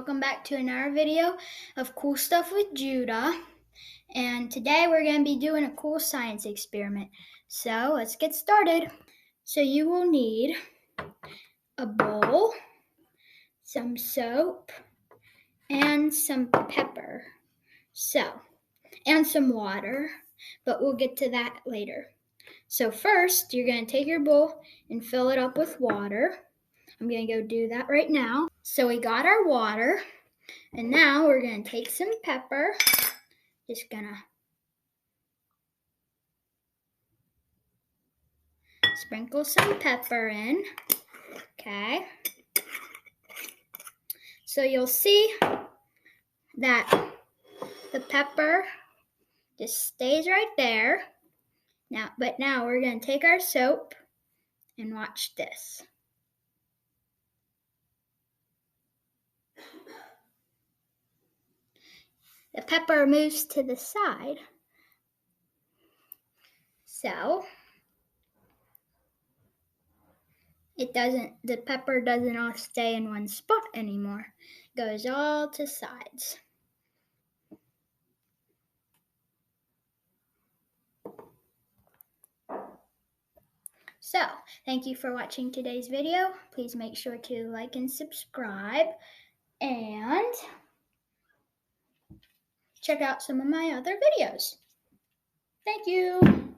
welcome back to another video of Cool Stuff with Judah. And today we're going to be doing a cool science experiment. So let's get started. So you will need a bowl, some soap, and some pepper. And some water, but we'll get to that later. So first, you're going to take your bowl and fill it up with water. I'm going to go do that right now. So we got our water, and now we're going to take some pepper. Just going to sprinkle some pepper in. Okay. So you'll see that the pepper just stays right there. But now we're going to take our soap and watch this. The pepper moves to the side. So the pepper doesn't all stay in one spot anymore. It goes all to sides. So, thank you for watching today's video. Please make sure to like and subscribe and check out some of my other videos. Thank you.